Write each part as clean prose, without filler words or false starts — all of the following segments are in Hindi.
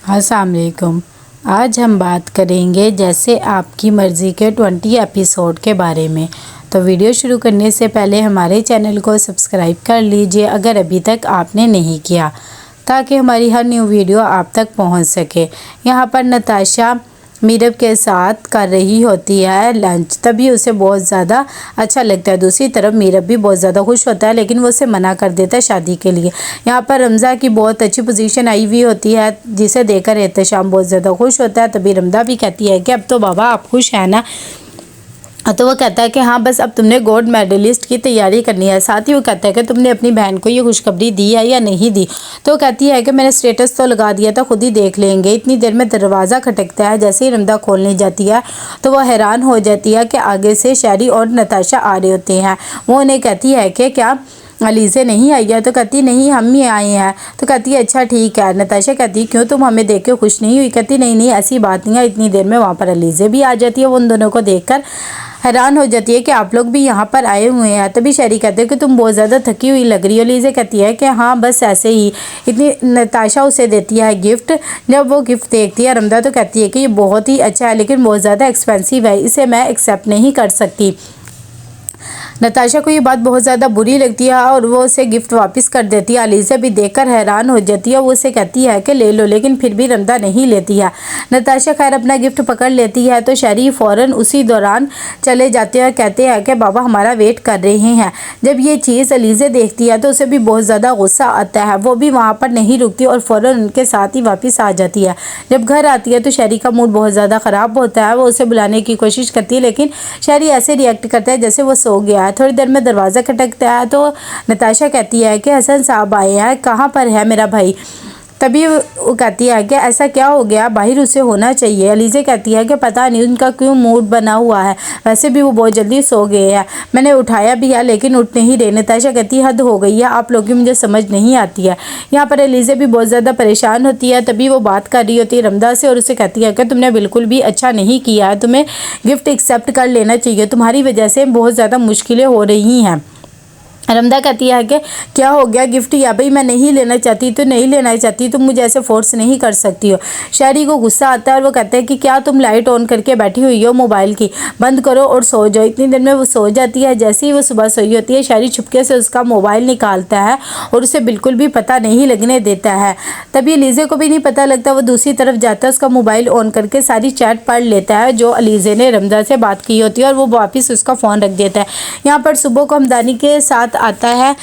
अस्सलाम वालेकुम। आज हम बात करेंगे जैसे आपकी मर्ज़ी के 20 एपिसोड के बारे में। तो वीडियो शुरू करने से पहले हमारे चैनल को सब्सक्राइब कर लीजिए अगर अभी तक आपने नहीं किया, ताकि हमारी हर न्यू वीडियो आप तक पहुंच सके। यहाँ पर नताशा मीरब के साथ कर रही होती है लंच, तभी उसे बहुत ज़्यादा अच्छा लगता है। दूसरी तरफ मीरब भी बहुत ज़्यादा खुश होता है, लेकिन वो उसे मना कर देता है शादी के लिए। यहाँ पर रमज़ा की बहुत अच्छी पोजीशन आई हुई होती है, जिसे देखकर एहतशाम बहुत ज़्यादा खुश होता है। तभी रमज़ा भी कहती है कि अब तो बाबा आप खुश हैं ना। तो वो कहता है कि हाँ, बस अब तुमने गोल्ड मेडलिस्ट की तैयारी करनी है। साथ ही वो कहता है कि तुमने अपनी बहन को ये खुशखबरी दी है या नहीं दी। तो वो कहती है कि मैंने स्टेटस तो लगा दिया था, खुद ही देख लेंगे। इतनी देर में दरवाज़ा खटकता है। जैसे ही रमदा खोलने जाती है तो वह हैरान हो जाती है कि आगे से शहरी और नताशा आ रहे होते हैं। वो उन्हें कहती है कि क्या अलीज़े नहीं आई है? तो कहती नहीं, हम ही आए हैं। तो कहती है अच्छा ठीक है। नताशा कहती क्यों, तुम हमें देख के खुश नहीं हुई? कहती नहीं नहीं, ऐसी बात नहीं है। इतनी देर में वहाँ पर अलीज़े भी आ जाती है। वो उन दोनों को देखकर हैरान हो जाती है कि आप लोग भी यहाँ पर आए हुए हैं। तभी शहरी कहते हैं कि तुम बहुत ज़्यादा थकी हुई लग रही हो। लीज़े कहती है कि हाँ बस ऐसे ही। इतनी नताशा उसे देती है गिफ्ट। जब वो गिफ्ट देखती है रमदा तो कहती है कि ये बहुत ही अच्छा है, लेकिन बहुत ज़्यादा एक्सपेंसिव है, इसे मैं एक्सेप्ट नहीं कर सकती। नताशा को ये बात बहुत ज़्यादा बुरी लगती है और वो उसे गिफ्ट वापस कर देती है। अलीज़ा भी देखकर हैरान हो जाती है। वो उसे कहती है कि ले लो, लेकिन फिर भी रमदा नहीं लेती है। नताशा खैर अपना गिफ्ट पकड़ लेती है तो शहरी फ़ौरन उसी दौरान चले जाते हैं। कहते हैं कि बाबा हमारा वेट कर रहे हैं। जब ये चीज़ अलीज़ा देखती है तो उसे भी बहुत ज़्यादा गुस्सा आता है। वो भी वहाँ पर नहीं रुकती और फ़ौरन उनके साथ ही वापस आ जाती है। जब घर आती है तो शहरी का मूड बहुत ज़्यादा ख़राब होता है। वो उसे बुलाने की कोशिश करती है, लेकिन शहरी ऐसे रिएक्ट करता है जैसे वो सो गया है। थोड़ी देर में दरवाज़ा खटकता है तो नताशा कहती है कि हसन साहब आए हैं, कहाँ पर है मेरा भाई? तभी वो कहती है कि ऐसा क्या हो गया, बाहर उसे होना चाहिए। अलीज़ा कहती है कि पता नहीं उनका क्यों मूड बना हुआ है, वैसे भी वो बहुत जल्दी सो गए हैं। मैंने उठाया भी है लेकिन उठ नहीं रहे। नताशा कहती है हद हो गई है, आप लोगों की मुझे समझ नहीं आती है। यहाँ पर अलीज़ा भी बहुत ज़्यादा परेशान होती है। तभी वो बात कर रही होती है रमदा से और उसे कहती है कि तुमने बिल्कुल भी अच्छा नहीं किया है, तुम्हें गिफ्ट एक्सेप्ट कर लेना चाहिए, तुम्हारी वजह से बहुत ज़्यादा मुश्किलें हो रही हैं। रमदा कहती है कि क्या हो गया, गिफ्ट या भाई मैं नहीं लेना चाहती तो नहीं लेना चाहती, तुम मुझे ऐसे फोर्स नहीं कर सकती हो। शहरी को गुस्सा आता है और वो कहते हैं कि क्या तुम लाइट ऑन करके बैठी हुई हो मोबाइल की, बंद करो और सो जाओ। इतनी देर में वो सो जाती है। जैसे ही वो सुबह सोई होती है शहरी छुपके से उसका मोबाइल निकालता है और उसे बिल्कुल भी पता नहीं लगने देता है। तभी अलीज़े को भी नहीं पता लगता। वो दूसरी तरफ जाता है, उसका मोबाइल ऑन करके सारी चैट पढ़ लेता है जो अलीज़े ने रमदा से बात की होती है और वो वापस उसका फ़ोन रख देता है। यहाँ पर सुबह को हमदानी के साथ आता है।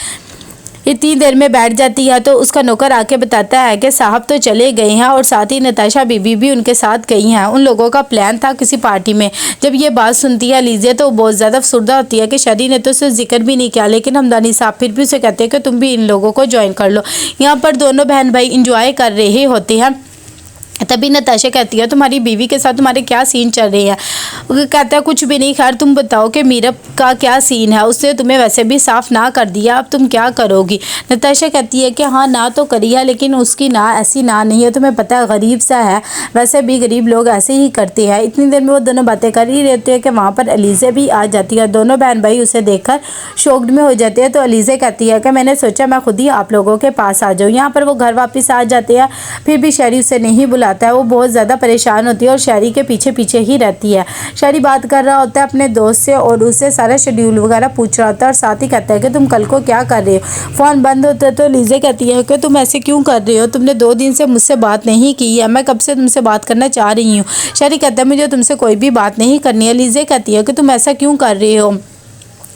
इतनी देर में बैठ जाती है तो उसका नौकर आके बताता है कि साहब तो चले गए हैं और साथ ही नताशा बीबी भी उनके साथ गई हैं। उन लोगों का प्लान था किसी पार्टी में। जब ये बात सुनती है अलीज़ा तो बहुत ज़्यादा अफसरदा होती है कि शहरी ने तो उसे जिक्र भी नहीं किया, लेकिन हमदानी साहब फिर भी उसे कहते हैं कि तुम भी इन लोगों को ज्वाइन कर लो। यहाँ पर दोनों बहन भाई इंजॉय कर रहे होते हैं। तभी नताशा कहती है तुम्हारी बीवी के साथ तुम्हारे क्या सीन चल रहे हैं? वो कहता है कुछ भी नहीं, खैर तुम बताओ कि मीरब का क्या सीन है, उसने तुम्हें वैसे भी साफ ना कर दिया, अब तुम क्या करोगी? नताशा कहती है कि हाँ ना तो करी है, लेकिन उसकी ना ऐसी ना नहीं है, तुम्हें पता है गरीब सा है, वैसे भी गरीब लोग ऐसे ही करते हैं। इतनी देर में वो दोनों बातें कर ही रहते हैं कि वहाँ पर अलीज़ा भी आ जाती है। दोनों बहन भाई उसे देखकर शॉक्ड में हो जाते हैं। तो अलीज़ा कहती है कि मैंने सोचा मैं खुद ही आप लोगों के पास आ जाऊँ। यहाँ पर वो घर वापस आ जाते हैं, फिर भी शहरी उसे नहीं बुलाता है। वो बहुत ज़्यादा परेशान होती है और शहरी के पीछे पीछे ही रहती है। शहरी बात कर रहा होता है अपने दोस्त से और उससे सारा शेड्यूल वगैरह पूछ रहा होता है और साथ ही कहता है कि तुम कल को क्या कर रहे हो? फ़ोन बंद होता है तो लीज़ा कहती है कि तुम ऐसे क्यों कर रहे हो, तुमने 2 दिन से मुझसे बात नहीं की है, मैं कब से तुमसे बात करना चाह रही हूँ। शहरी कहता है मुझे तुमसे कोई भी बात नहीं करनी है। लीज़ा कहती है कि तुम ऐसा क्यों कर रहे हो,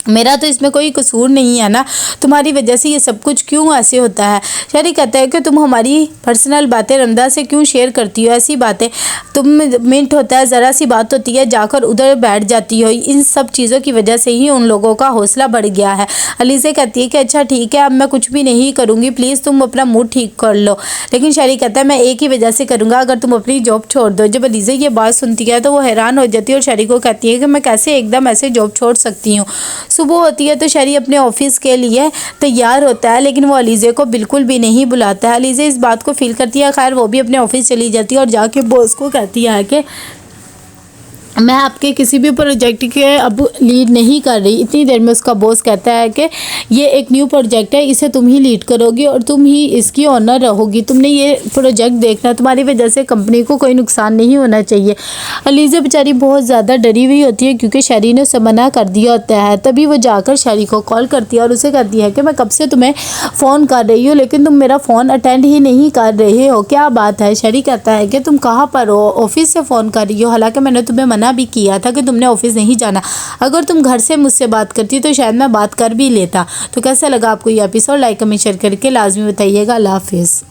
मेरा तो इसमें कोई कसूर नहीं है ना, तुम्हारी वजह से ये सब कुछ क्यों ऐसे होता है? शहरी कहता है कि तुम हमारी पर्सनल बातें रमदा से क्यों शेयर करती हो? ऐसी बातें तुम मिनट होता है, ज़रा सी बात होती है जाकर उधर बैठ जाती हो। इन सब चीज़ों की वजह से ही उन लोगों का हौसला बढ़ गया है। अलीज़ा कहती है कि अच्छा ठीक है, अब मैं कुछ भी नहीं करूँगी, प्लीज़ तुम अपना मूड ठीक कर लो। लेकिन शहरी कहता है मैं एक ही वजह से करूँगा, अगर तुम अपनी जॉब छोड़ दो। जब अलीज़ा ये बात सुनती है तो वो हैरान हो जाती है और शहरी को कहती है कि मैं कैसे एकदम ऐसे जॉब छोड़ सकती हूँ। सुबह होती है तो शहरी अपने ऑफिस के लिए तैयार होता है, लेकिन वो अलीज़ा को बिल्कुल भी नहीं बुलाता है। अलीज़ा इस बात को फील करती है। खैर वो भी अपने ऑफिस चली जाती है और जाके बॉस को कहती है कि मैं आपके किसी भी प्रोजेक्ट के अब लीड नहीं कर रही। इतनी देर में उसका बॉस कहता है कि ये एक न्यू प्रोजेक्ट है, इसे तुम ही लीड करोगी और तुम ही इसकी ओनर रहोगी, तुमने ये प्रोजेक्ट देखना, तुम्हारी वजह से कंपनी को कोई नुकसान नहीं होना चाहिए। अलीज़ा बेचारी बहुत ज़्यादा डरी हुई होती है क्योंकि शैरी ने उसे मना कर दिया होता है। तभी वो जाकर शैरी को कॉल करती है और उसे कहती है कि मैं कब से तुम्हें फ़ोन कर रही हूँ लेकिन तुम मेरा फ़ोन अटेंड ही नहीं कर रहे हो, क्या बात है। शैरी कहता है कि तुम कहाँ पर हो, ऑफिस से फ़ोन कर रही हो, हालांकि मैंने तुम्हें मना भी किया था कि तुमने ऑफिस नहीं जाना। अगर तुम घर से मुझसे बात करती तो शायद मैं बात कर भी लेता। तो कैसा लगा आपको ये एपिसोड, लाइक कमेंट शेयर करके लाजमी बताइएगा। अल्लाह हाफिज़।